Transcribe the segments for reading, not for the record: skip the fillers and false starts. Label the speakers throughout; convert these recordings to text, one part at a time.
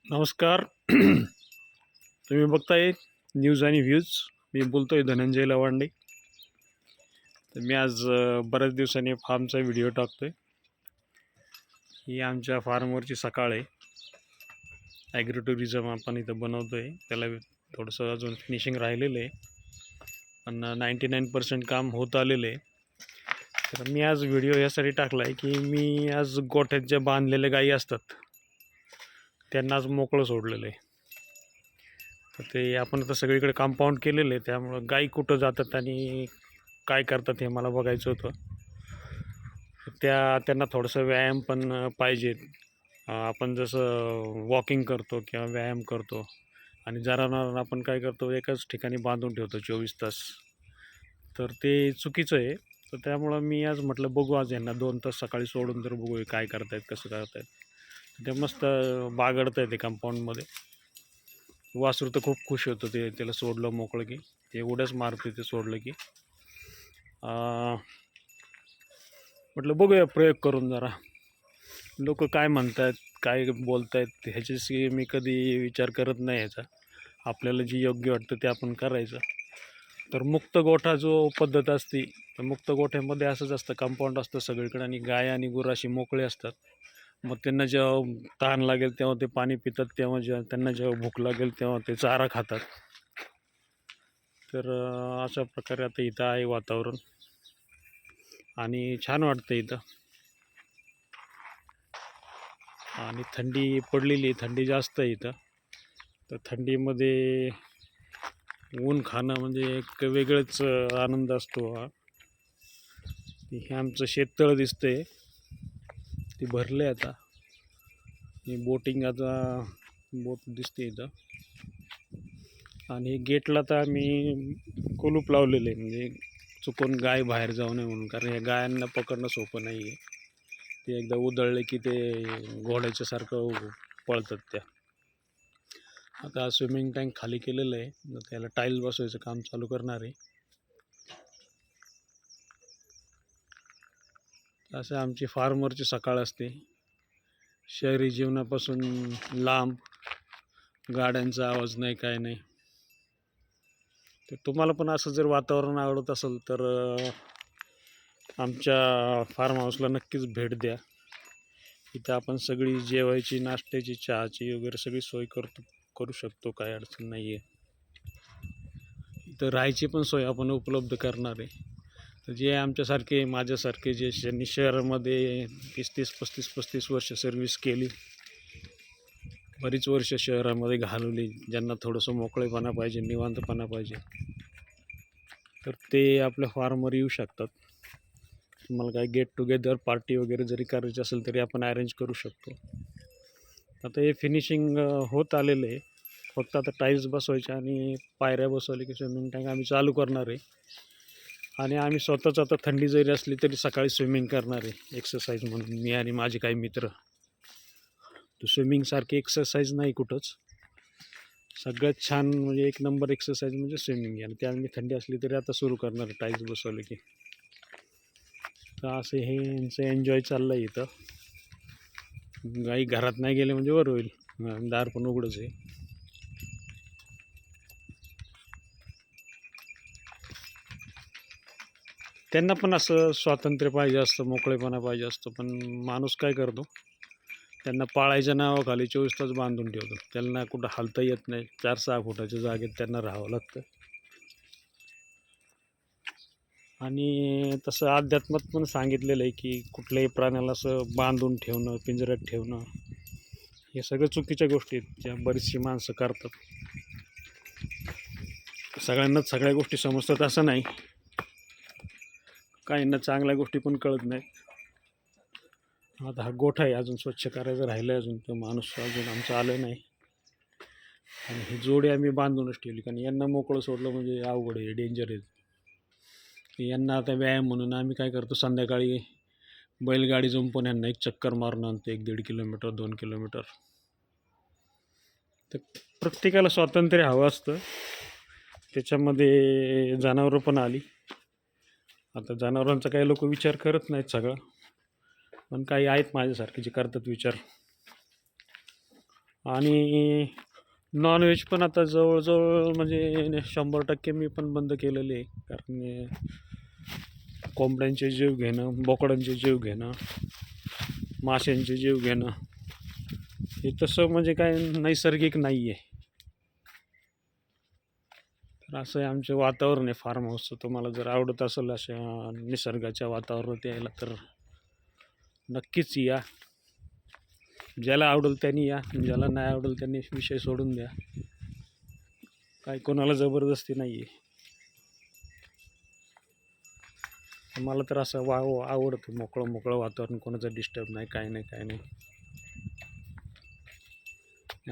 Speaker 1: नमस्कार. तुम्ही बघताय न्यूज आणि व्ह्यूज. मी बोलतोय धनंजय लवांडे. तर मी आज बऱ्याच दिवसांनी फार्मचा व्हिडिओ टाकतोय. ही आमच्या फार्मवरची सकाळ आहे. ॲग्रो टुरिझम आपण इथं बनवतोय. त्याला थोडंसं अजून फिनिशिंग राहिलेलं आहे, पण 99% काम होत आलेलं आहे. तर मी आज व्हिडिओ यासाठी टाकला आहे की मी आज गोठ्यात ज्या बांधलेल्या गायी असतात त्यांना आज मोकळं सोडलेलं आहे. तर ते आपण आता सगळीकडे कंपाऊंड केलेलं आहे, त्यामुळं गायी कुठं जातात आणि काय करतात हे मला बघायचं होतं. त्यांना थोडंसं व्यायाम पण पाहिजे. आपण जसं वॉकिंग करतो किंवा व्यायाम करतो आणि जनावरांना आपण काय करतो, एकाच ठिकाणी बांधून ठेवतो 24 तास. तर ते चुकीचं आहे. तर त्यामुळं मी आज म्हटलं बघू, आज यांना 2 तास सकाळी सोडून तर बघू काय करतायत, कसं करतायत. ते मस्त बागडत आहे ते कंपाऊंडमध्ये. वासरू तर खूप खुश होतं त्याला सोडलं मोकळं की. ते उड्याच मारते ते सोडलं की. म्हटलं बघूया प्रयोग करून जरा. लोक काय म्हणतात, काय बोलत आहेत ह्याच्याशी मी कधी विचार करत नाही ह्याचा. आपल्याला जी योग्य वाटतं ते आपण करायचं. तर मुक्त गोठा जो पद्धत असते, तर मुक्त गोठ्यामध्ये असंच असतं, कंपाऊंड असतं सगळीकडे आणि गाय आणि गुरं अशी मोकळे असतात. मग त्यांना जेव्हा तहान लागेल तेव्हा ते पाणी पितात, तेव्हा त्यांना जेव्हा भूक लागेल तेव्हा ते चारा खातात. तर अशा प्रकारे आता इथं आहे वातावरण आणि छान वाटतं इथं. आणि थंडी पडलेली, थंडी जास्त आहे इथं. तर थंडीमध्ये ऊन खाणं म्हणजे एक वेगळंच आनंद असतो हा. हे आमचं शेततळं दिसतंय, ते भरले आता. ही बोटिंग आता बोट दिसते इथं. आणि गेटला तर आम्ही कुलूप लावलेलं आहे, म्हणजे चुकून गाय बाहेर जाऊ नये म्हणून. कारण या गायांना पकडणं सोपं नाही आहे. ते एकदा उधळले की ते घोड्याच्या सारखं पळतात त्या. आता स्विमिंग टँक खाली केलेलं आहे, त्याला टाईल बसवायचं काम चालू करणार आहे. असं आमची फार्मवरची सकाळ असते. शहरी जीवनापासून लांब, गाड्यांचा आवाज नाही, काय नाही. तर तुम्हाला पण असं जर वातावरण आवडत असेल तर आमच्या फार्म हाऊसला नक्कीच भेट द्या. इथं आपण सगळी जेवायची, नाश्त्याची, चहाची वगैरे सगळी सोय करू शकतो, काय अडचण नाही आहे. इथं राहायची पण सोय आपण उपलब्ध करणार आहे. तर जे आमच्यासारखे, माझ्यासारखे जे ज्यांनी शहरामध्ये 30-35 वर्ष सर्व्हिस केली, बरीच वर्ष शहरामध्ये घालवली, ज्यांना थोडंसं मोकळेपणा पाहिजे, निवांतपणा पाहिजे, तर ते आपल्या फार्मवर येऊ शकतात. तुम्हाला काय गेट टुगेदर पार्टी वगैरे जरी करायची असेल तरी आपण अरेंज करू शकतो. आता हे फिनिशिंग होत आलेलं आहे. फक्त आता टाईल्स बसवायच्या आणि पायऱ्या बसवल्या की स्विमिंग टँक आम्ही चालू करणार आहे. आणि आम्ही स्वतःच आता थंडी जरी असली तरी सकाळी स्विमिंग करणार आहे, एक्सरसाइज म्हणून, मी आणि माझे काही मित्र. तर स्विमिंगसारखी एक्सरसाइज नाही कुठंच. सगळ्यात छान म्हणजे एक नंबर एक्सरसाइज म्हणजे स्विमिंग आहे. आणि ते आम्ही थंडी असली तरी आता सुरू करणार आहे टाईल्स बसवले की. तर असं हे यांचं एन्जॉय चाललं आहे इथं. गाई घरात नाही गेले म्हणजे बरं होईल, दार पण उघडच आहे. त्यांना पण असं स्वातंत्र्य पाहिजे असतं, मोकळेपणा पाहिजे असतो, पण माणूस काय करतो, त्यांना पाळायच्या नावाखाली 24 तास बांधून ठेवतो. त्यांना कुठं हालता येत नाही. 4-6 फुटाच्या जागेत त्यांना राहावं लागतं. आणि तसं अध्यात्मात पण सांगितलेलं आहे की कुठल्याही प्राण्याला असं बांधून ठेवणं, पिंजऱ्यात ठेवणं, हे सगळं चुकीच्या गोष्टी आहेत, ज्या बरीचशी माणसं करतात. सगळ्यांनाच सगळ्या गोष्टी समजतात असं नाही. काहींना चांगल्या गोष्टी पण कळत नाहीत. आता हा गोठा आहे, अजून स्वच्छ करायचं राहिलं आहे, अजून तो माणूस अजून आमचं आलं नाही. आणि ही जोडी आम्ही बांधूनच ठेवली, कारण यांना मोकळं सोडलं म्हणजे अवघड आहे, डेंजर आहे. यांना आता व्यायाम म्हणून आम्ही काय करतो, संध्याकाळी बैलगाडी जंपून यांना एक चक्कर मारून आणतो, 1-1.5 किलोमीटर, 2 किलोमीटर. तर प्रत्येकाला स्वातंत्र्य हवं असतं. त्याच्यामध्ये जनावरं पण आली. आता जनावरांचा काही लोक विचार करत नाहीत सगळं, पण काही आहेत माझ्यासारखे जे करतात विचार. आणि नॉनव्हेज पण आता जवळजवळ म्हणजे 100% मी पण बंद केलेले आहे. कारण कोंबड्यांचे जीव घेणं, बोकडांचे जीव घेणं, माशांचे जीव घेणं हे तसं म्हणजे काय नैसर्गिक नाही आहे. तर असं आहे आमचे वातावरण आहे फार्म हाऊसचं. तुम्हाला जर आवडत असेल अशा निसर्गाच्या वातावरणात यायला तर नक्कीच या. ज्याला आवडेल त्यांनी या, ज्याला नाही आवडेल त्यांनी विषय सोडून द्या. काही कोणाला जबरदस्ती नाही आहे. मला तर असं आवडतं मोकळं मोकळं वातावरण, कोणाचं डिस्टर्ब नाही, काय नाही काय नाही.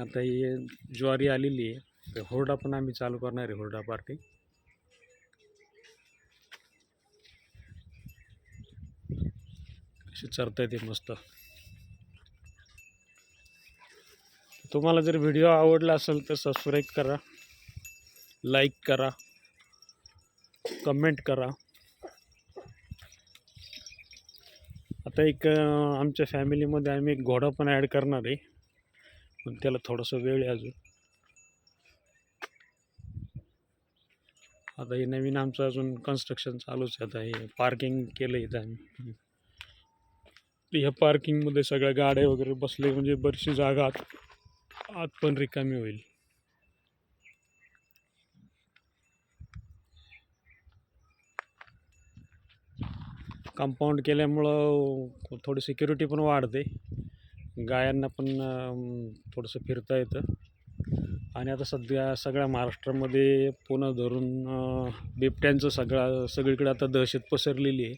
Speaker 1: आता ही ज्वारी आलेली आहे, तर हुरडा पण आम्ही चालू करणार आहे, हुरडा पार्टी. अशी चरता येते मस्त. तुम्हाला जर व्हिडिओ आवडला असेल तर सबस्क्राईब करा, लाईक करा, कमेंट करा. आता एक आमच्या फॅमिलीमध्ये आम्ही एक घोडा पण ॲड करणार आहे, पण त्याला थोडंसं वेळ आहे अजून. आता हे नवीन आमचं अजून कन्स्ट्रक्शन चालूच आहे. आता हे पार्किंग केलं इथं आम्ही. ह्या पार्किंगमध्ये सगळ्या गाड्या वगैरे बसले म्हणजे बरीचशी जागा आत पण रिकामी होईल. कंपाऊंड केल्यामुळं थोडी सिक्युरिटी पण वाढते, गायांना पण थोडंसं फिरता येतं. आणि आता सगळ्या महाराष्ट्रामध्ये पुन्हा धरून बिबट्यांचं सगळीकडे आता दहशत पसरलेली आहे.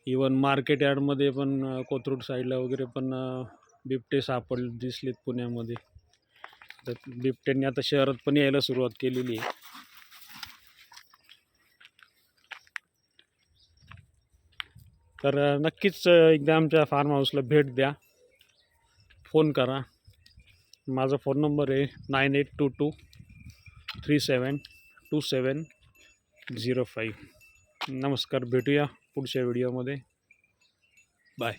Speaker 1: इवन मार्केट यार्डमध्ये पण कोथरूड साईडला वगैरे पण बिबटे दिसलेत पुण्यामध्ये. तर बिबट्यांनी आता शहरात पण यायला सुरुवात केलेली आहे. तर नक्कीच एकदा आमच्या फार्म हाऊसला भेट द्या, फोन करा. माझा फोन नंबर आहे 9822372705. नमस्कार, भेटूया पुढच्या व्हिडिओमध्ये. बाय.